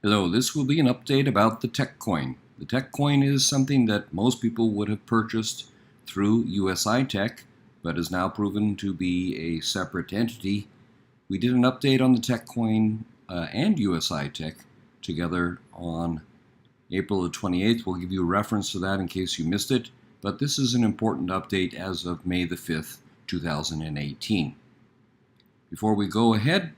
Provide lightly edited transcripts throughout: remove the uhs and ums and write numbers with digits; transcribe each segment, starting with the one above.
Hello, this will be an update about the TechCoin. The TechCoin is something that most people would have purchased through USI-Tech, but is now proven to be a separate entity. We did an update on the TechCoin and USI-Tech together on April the 28th. We'll give you a reference to that in case you missed it, but this is an important update as of May the 5th, 2018. Before we go ahead,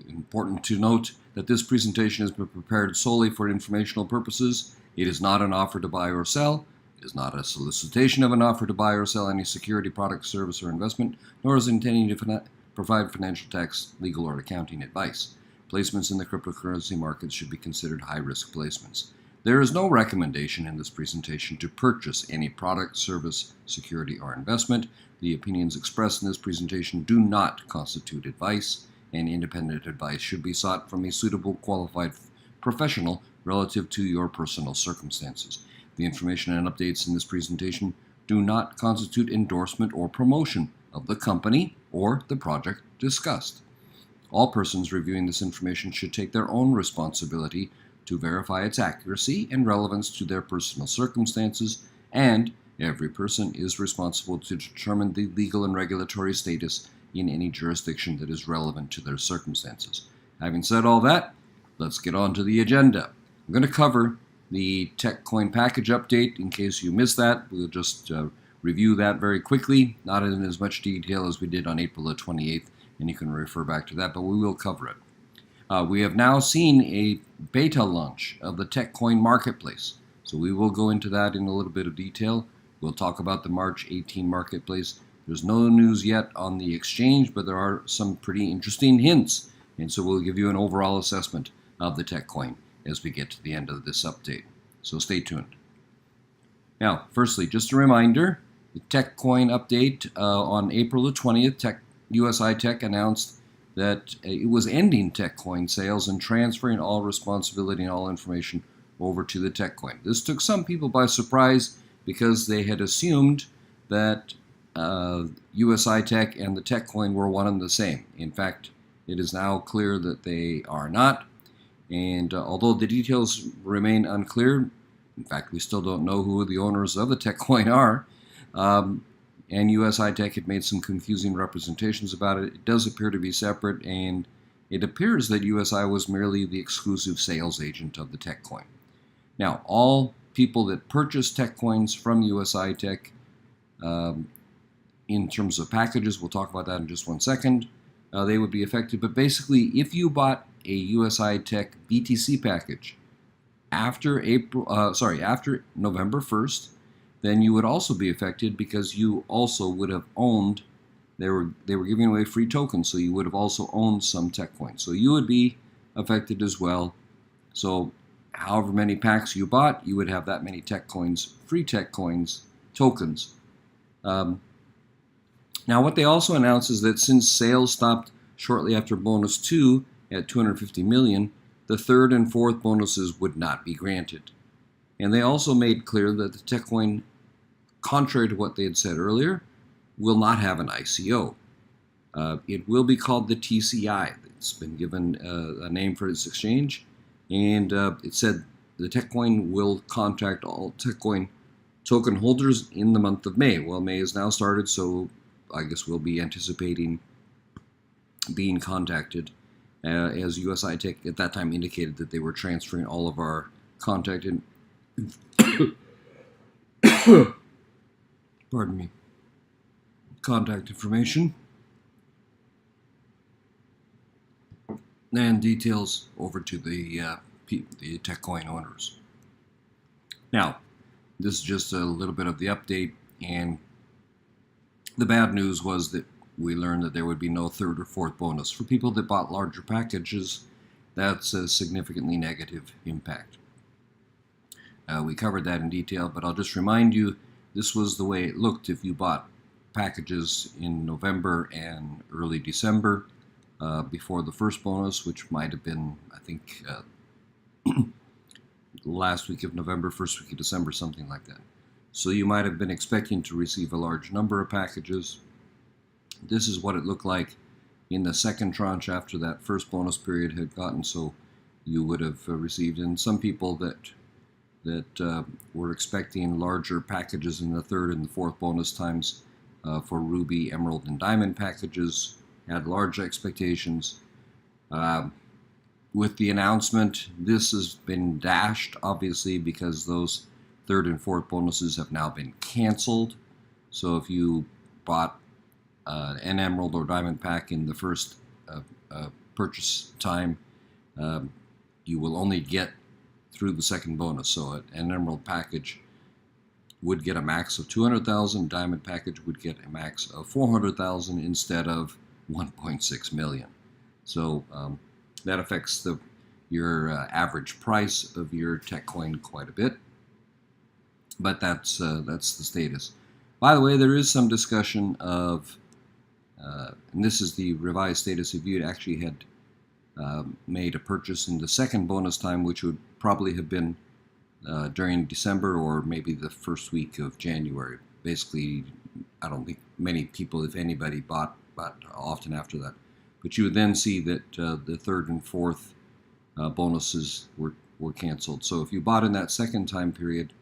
important to note that this presentation has been prepared solely for informational purposes. It is not an offer to buy or sell. It is not a solicitation of an offer to buy or sell any security, product, service, or investment, nor is it intending to provide financial, tax, legal, or accounting advice. Placements in the cryptocurrency markets should be considered high-risk placements. There is no recommendation in this presentation to purchase any product, service, security, or investment. The opinions expressed in this presentation do not constitute advice, and independent advice should be sought from a suitable qualified professional relative to your personal circumstances. The information and updates in this presentation do not constitute endorsement or promotion of the company or the project discussed. All persons reviewing this information should take their own responsibility to verify its accuracy and relevance to their personal circumstances, and every person is responsible to determine the legal and regulatory status in any jurisdiction that is relevant to their circumstances. Having said all that, let's get on to the agenda. I'm going to cover the TechCoin package update. In case you missed that, we'll just review that very quickly, not in as much detail as we did on April the 28th, and you can refer back to that, but we will cover it. We have now seen a beta launch of the TechCoin marketplace, so we will go into that in a little bit of detail. We'll talk about the March 18 marketplace. There's no news yet on the exchange, but there are some pretty interesting hints, and so we'll give you an overall assessment of the TechCoin as we get to the end of this update. So stay tuned. Now, firstly, just a reminder, the TechCoin update on April the 20th, USI-Tech announced that it was ending TechCoin sales and transferring all responsibility and all information over to the TechCoin. This took some people by surprise because they had assumed that USI-Tech and the TechCoin were one and the same. In fact, it is now clear that they are not. And although the details remain unclear, in fact, we still don't know who the owners of the TechCoin are, and USI-Tech had made some confusing representations about it. It does appear to be separate, and it appears that USI was merely the exclusive sales agent of the TechCoin. Now, all people that purchase TechCoins from USI-Tech, in terms of packages, we'll talk about that in just one second, they would be affected. But basically, if you bought a USI-Tech BTC package after November 1st, then you would also be affected because you also would have owned, they were giving away free tokens, so you would have also owned some TechCoins. So you would be affected as well. So however many packs you bought, you would have that many TechCoins, free TechCoins, tokens. Now, what they also announced is that since sales stopped shortly after bonus 2 at 250 million, the third and fourth bonuses would not be granted. And they also made clear that the TechCoin, contrary to what they had said earlier, will not have an ICO. It will be called the TCI. It's been given a name for its exchange, and it said the TechCoin will contact all TechCoin token holders in the month of May. Well, May has now started, so I guess we'll be anticipating being contacted, as USI-Tech at that time indicated that they were transferring all of our contact contact information and details over to the TechCoin owners. Now, this is just a little bit of the update, and the bad news was that we learned that there would be no third or fourth bonus. For people that bought larger packages, that's a significantly negative impact. We covered that in detail, but I'll just remind you, this was the way it looked if you bought packages in November and early December before the first bonus, which might have been, I think, last week of November, first week of December, something like that. So you might have been expecting to receive a large number of packages. This is what it looked like in the second tranche after that first bonus period had gotten. So you would have received, and some people that were expecting larger packages in the third and the fourth bonus times for Ruby, Emerald, and Diamond packages had large expectations. With the announcement, this has been dashed, obviously, because those third and fourth bonuses have now been canceled. So if you bought an Emerald or Diamond pack in the first purchase time, you will only get through the second bonus. So an Emerald package would get a max of 200,000, Diamond package would get a max of 400,000 instead of 1.6 million. So that affects your average price of your TechCoin quite a bit, but that's the status. By the way, there is some discussion of, and this is the revised status, if you actually had made a purchase in the second bonus time, which would probably have been during December or maybe the first week of January. Basically, I don't think many people, if anybody, bought often after that. But you would then see that the third and fourth bonuses were canceled. So if you bought in that second time period,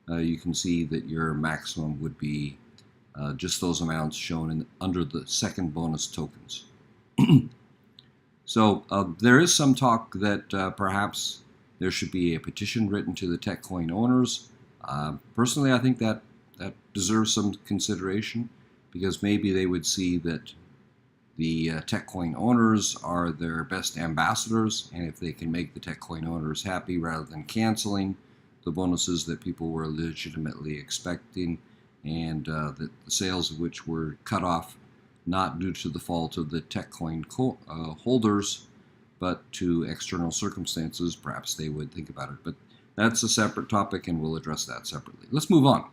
you can see that your maximum would be just those amounts shown under the second bonus tokens. So there is some talk that perhaps there should be a petition written to the TechCoin owners. Personally, I think that deserves some consideration, because maybe they would see that the TechCoin owners are their best ambassadors, and if they can make the TechCoin owners happy rather than canceling the bonuses that people were legitimately expecting, and that the sales of which were cut off not due to the fault of the TechCoin holders, but to external circumstances, perhaps they would think about it. But that's a separate topic, and we'll address that separately. Let's move on.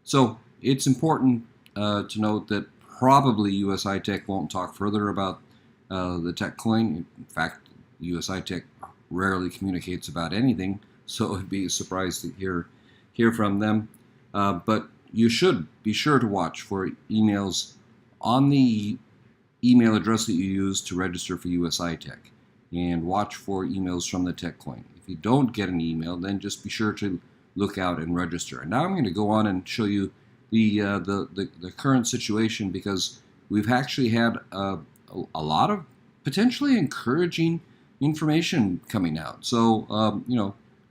So it's important to note that probably USI-Tech won't talk further about the TechCoin. In fact, USI-Tech rarely communicates about anything, so it'd be a surprise to hear from them. But you should be sure to watch for emails on the email address that you use to register for USI-Tech, and watch for emails from the TechCoin. If you don't get an email, then just be sure to look out and register. And now I'm going to go on and show you the current situation, because we've actually had a lot of potentially encouraging information coming out. So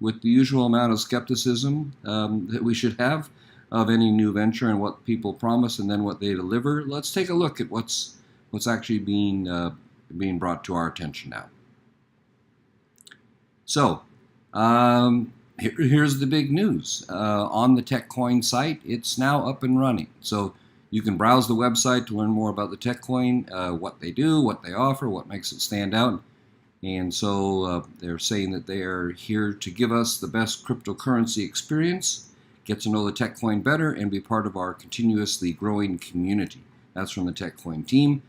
with the usual amount of skepticism that we should have of any new venture and what people promise and then what they deliver, let's take a look at what's actually being brought to our attention now. So here's the big news. On the TechCoin site, it's now up and running. So you can browse the website to learn more about the TechCoin, what they do, what they offer, what makes it stand out. And so they're saying that they are here to give us the best cryptocurrency experience, get to know the TechCoin better, and be part of our continuously growing community. That's from the TechCoin team.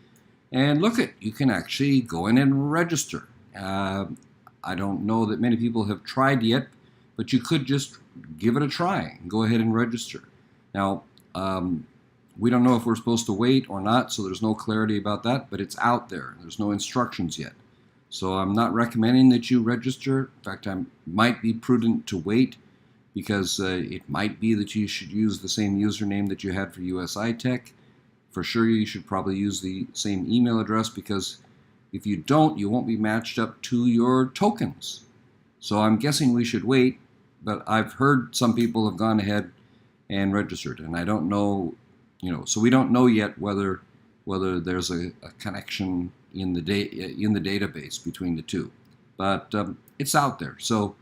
And look, you can actually go in and register. I don't know that many people have tried yet, but you could just give it a try and go ahead and register. Now, we don't know if we're supposed to wait or not, so there's no clarity about that, but it's out there. There's no instructions yet. So I'm not recommending that you register. In fact, I might be prudent to wait, because it might be that you should use the same username that you had for USI-Tech. For sure, you should probably use the same email address, because if you don't, you won't be matched up to your tokens. So I'm guessing we should wait, but I've heard some people have gone ahead and registered, and I don't know, so we don't know yet whether there's a connection in the database between the two. But it's out there, so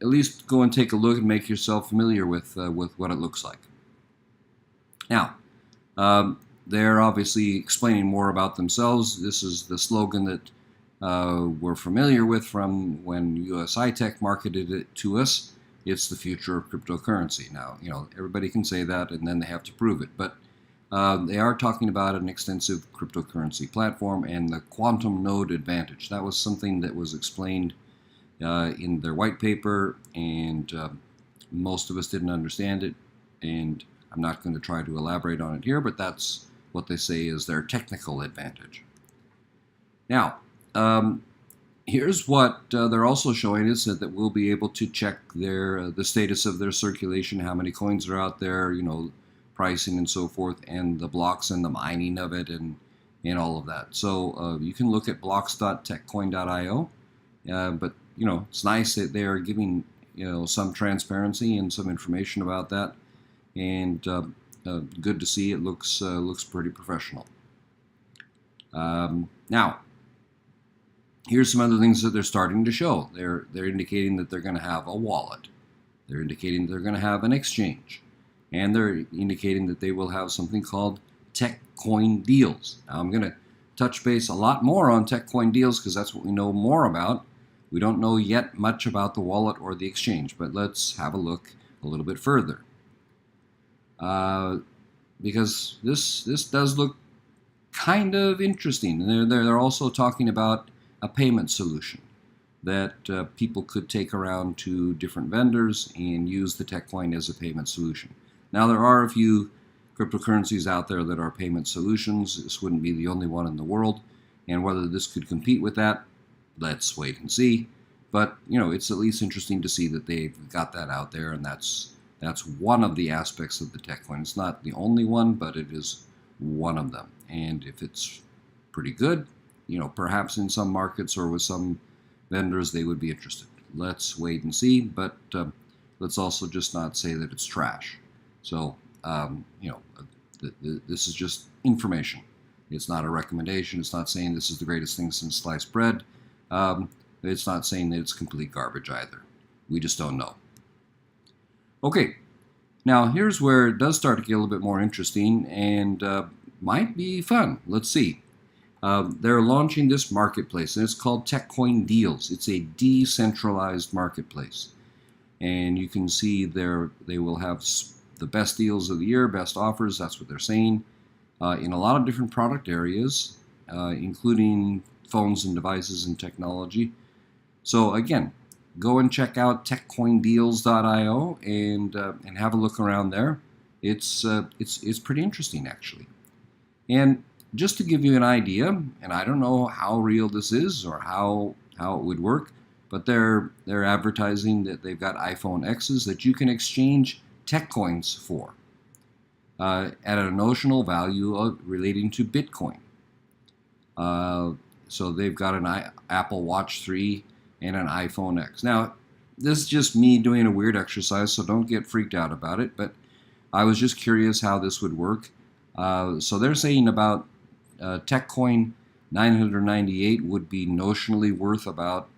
at least go and take a look and make yourself familiar with what it looks like. Now, they're obviously explaining more about themselves. This is the slogan that we're familiar with from when USI-Tech marketed it to us. It's the future of cryptocurrency. Now, everybody can say that, and then they have to prove it. But they are talking about an extensive cryptocurrency platform and the quantum node advantage. That was something that was explained in their white paper, and most of us didn't understand it, and I'm not going to try to elaborate on it here, but that's what they say is their technical advantage. Now, Here's what they're also showing us, that we'll be able to check the status of their circulation, how many coins are out there, pricing and so forth, and the blocks and the mining of it, and all of that. So you can look at blocks.techcoin.io, but it's nice that they are giving some transparency and some information about that, and good to see. It looks pretty professional. Now, here's some other things that they're starting to show. They're indicating that they're going to have a wallet. They're indicating they're going to have an exchange. And they're indicating that they will have something called TechCoin deals. Now, I'm going to touch base a lot more on TechCoin deals because that's what we know more about. We don't know yet much about the wallet or the exchange, but let's have a look a little bit further. Because this does look kind of interesting. They're also talking about a payment solution that people could take around to different vendors and use the TechCoin as a payment solution. Now, there are a few cryptocurrencies out there that are payment solutions. This wouldn't be the only one in the world, and whether this could compete with that, let's wait and see. But it's at least interesting to see that they've got that out there, and that's one of the aspects of the TechCoin. It's not the only one, but it is one of them. And if it's pretty good, perhaps in some markets or with some vendors, they would be interested. Let's wait and see, but let's also just not say that it's trash. So, this is just information. It's not a recommendation. It's not saying this is the greatest thing since sliced bread. It's not saying that it's complete garbage either. We just don't know. Okay, now here's where it does start to get a little bit more interesting and might be fun. Let's see. They're launching this marketplace, and it's called TechCoin Deals. It's a decentralized marketplace. And you can see they will have the best deals of the year, best offers, that's what they're saying, in a lot of different product areas, including phones and devices and technology. So again, go and check out techcoindeals.io and have a look around there. It's pretty interesting, actually. And just to give you an idea, and I don't know how real this is or how it would work, but they're advertising that they've got iPhone X's that you can exchange tech coins for at a notional value relating to Bitcoin. So they've got an Apple Watch 3 and an iPhone X. Now, this is just me doing a weird exercise, so don't get freaked out about it, but I was just curious how this would work. So they're saying about TechCoin 998 would be notionally worth about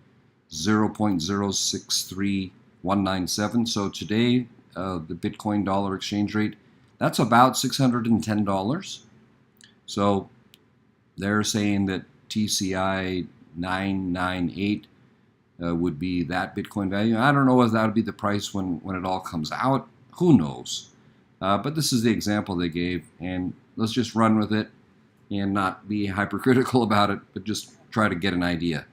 0.063197. So today, the Bitcoin dollar exchange rate, that's about $610. So they're saying that TCI 998 would be that Bitcoin value. I don't know if that would be the price when it all comes out. Who knows? But this is the example they gave, and let's just run with it and not be hypercritical about it, but just try to get an idea.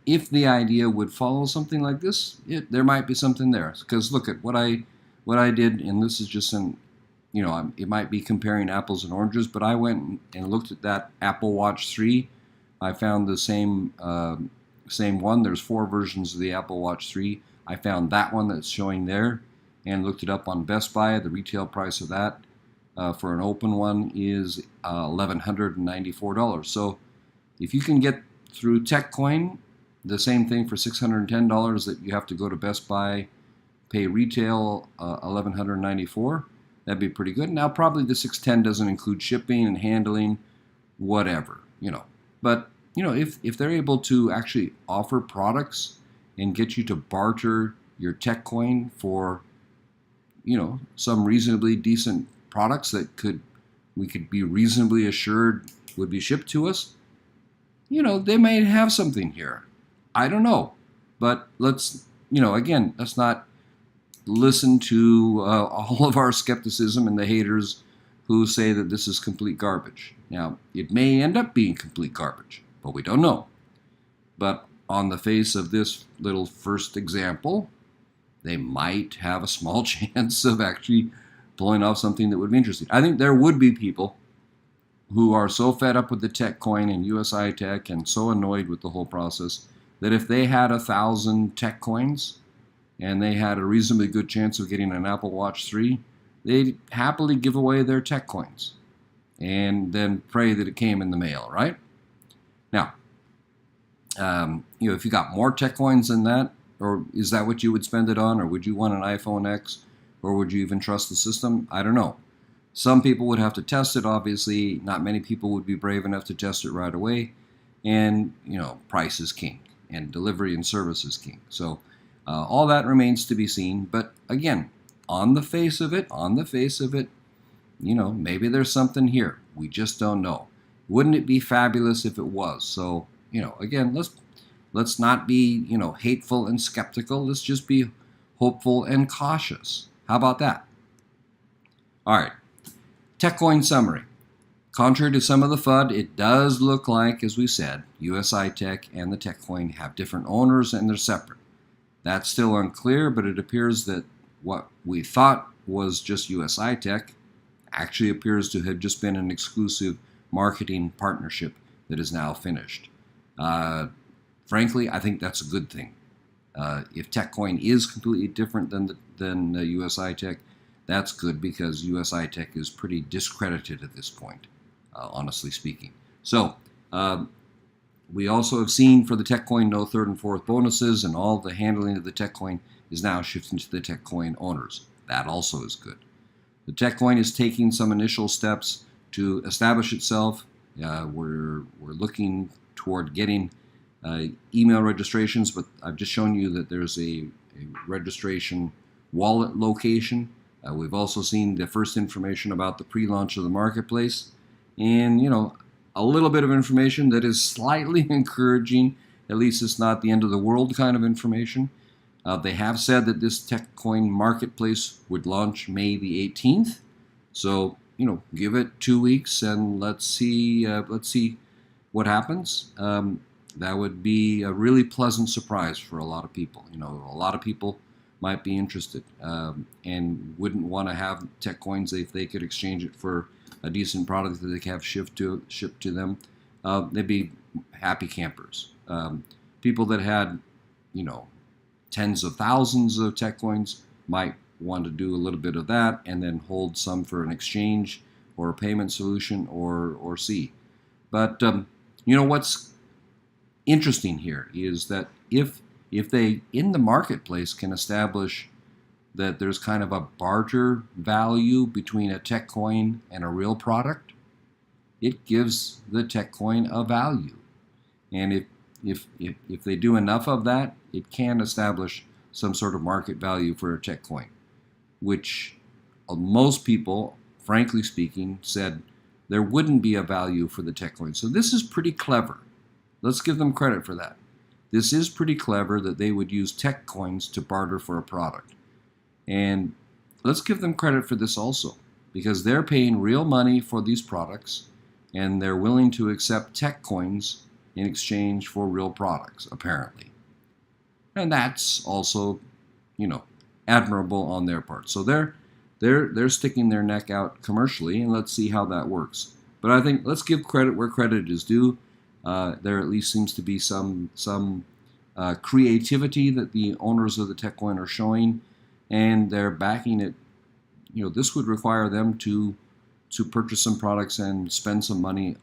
If the idea would follow something like this, there might be something there. Because look at what I did, and this is just it might be comparing apples and oranges, but I went and looked at that Apple Watch 3. I found the same one. There's 4 versions of the Apple Watch 3. I found that one that's showing there and looked it up on Best Buy. The retail price of that for an open one is $1,194. So if you can get through TechCoin, the same thing for $610 that you have to go to Best Buy, pay retail $1,194. That'd be pretty good. Now, probably the $610 doesn't include shipping and handling, whatever, But, if they're able to actually offer products and get you to barter your TechCoin for, some reasonably decent products that we could be reasonably assured would be shipped to us, they may have something here. I don't know. But let's not listen to all of our skepticism and the haters who say that this is complete garbage. Now, it may end up being complete garbage, but we don't know. But on the face of this little first example, they might have a small chance of actually pulling off something that would be interesting. I think there would be people who are so fed up with the TechCoin and USI-Tech and so annoyed with the whole process that if they had 1,000 TechCoins and they had a reasonably good chance of getting an Apple Watch 3, they'd happily give away their TechCoins and then pray that it came in the mail, right? Now, if you got more TechCoins than that, or is that what you would spend it on, or would you want an iPhone X, or would you even trust the system? I don't know. Some people would have to test it, obviously. Not many people would be brave enough to test it right away. And, price is king, and delivery and service is king. So all that remains to be seen. But again, on the face of it, maybe there's something here. We just don't know. Wouldn't it be fabulous if it was? So, again, let's not be, hateful and skeptical. Let's just be hopeful and cautious. How about that? All right. TechCoin summary. Contrary to some of the FUD, it does look like, as we said, USI-Tech and the TechCoin have different owners and they're separate. That's still unclear, but it appears that what we thought was just USI-Tech actually appears to have just been an exclusive marketing partnership that is now finished. Frankly, I think that's a good thing. If TechCoin is completely different than USI-Tech, that's good because USI-Tech is pretty discredited at this point, honestly speaking. So we also have seen for the TechCoin no third and fourth bonuses, and all the handling of the TechCoin is now shifting to the TechCoin owners. That also is good. The TechCoin is taking some initial steps to establish itself. We're looking toward getting email registrations, but I've just shown you that there's a registration wallet location. We've also seen the first information about the pre-launch of the marketplace, and a little bit of information that is slightly encouraging. At least it's not the end of the world kind of information. They have said that this TechCoin marketplace would launch May the 18th. So give it 2 weeks and let's see what happens. That would be a really pleasant surprise for a lot of people. A lot of people might be interested and wouldn't want to have TechCoins if they could exchange it for a decent product that they can have shipped to them. They'd be happy campers. People that had, tens of thousands of TechCoins might want to do a little bit of that and then hold some for an exchange or a payment solution or see. But what's interesting here is that if they in the marketplace can establish that there's kind of a barter value between a TechCoin and a real product, it gives the TechCoin a value. And if they do enough of that, it can establish some sort of market value for a TechCoin, which most people, frankly speaking, said there wouldn't be a value for the TechCoin. So this is pretty clever. Let's give them credit for that. This is pretty clever that they would use TechCoins to barter for a product. And let's give them credit for this also, because they're paying real money for these products and they're willing to accept TechCoins in exchange for real products, apparently. And that's also, admirable on their part. So they're sticking their neck out commercially, and let's see how that works. But I think let's give credit where credit is due. There at least seems to be some creativity that the owners of the TechCoin are showing, and they're backing it. This would require them to purchase some products and spend some money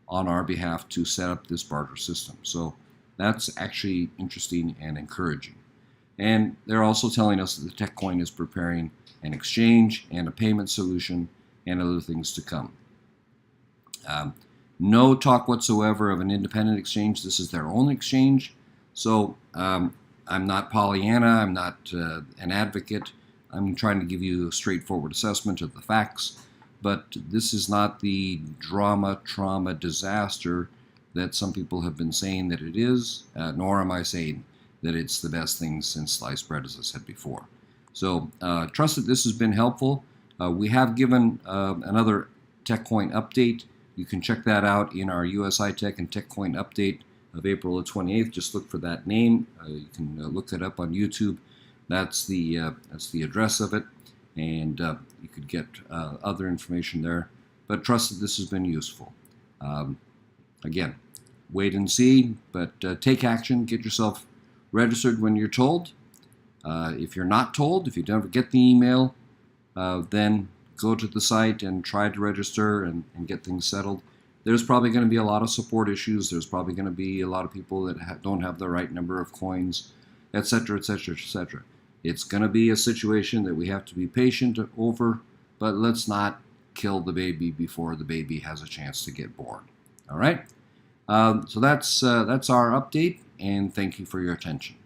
on our behalf to set up this barter system. So that's actually interesting and encouraging. And they're also telling us that the TechCoin is preparing an exchange and a payment solution and other things to come. No talk whatsoever of an independent exchange. This is their own exchange. So I'm not Pollyanna. I'm not an advocate. I'm trying to give you a straightforward assessment of the facts. But this is not the drama, trauma, disaster that some people have been saying that it is, nor am I saying that it's the best thing since sliced bread, as I said before. So trust that this has been helpful. We have given another TechCoin update. You can check that out in our USI-Tech and TechCoin update of April the 28th. Just look for that name. You can look it up on YouTube. That's the address of it, and you could get other information there. but trust that this has been useful. Again, wait and see, but take action. Get yourself registered when you're told. If you're not told, if you never get the email, then go to the site and try to register and get things settled. There's probably going to be a lot of support issues. There's probably going to be a lot of people that don't have the right number of coins, etc., etc., etc. It's going to be a situation that we have to be patient over, but let's not kill the baby before the baby has a chance to get born. All right? So that's our update, and thank you for your attention.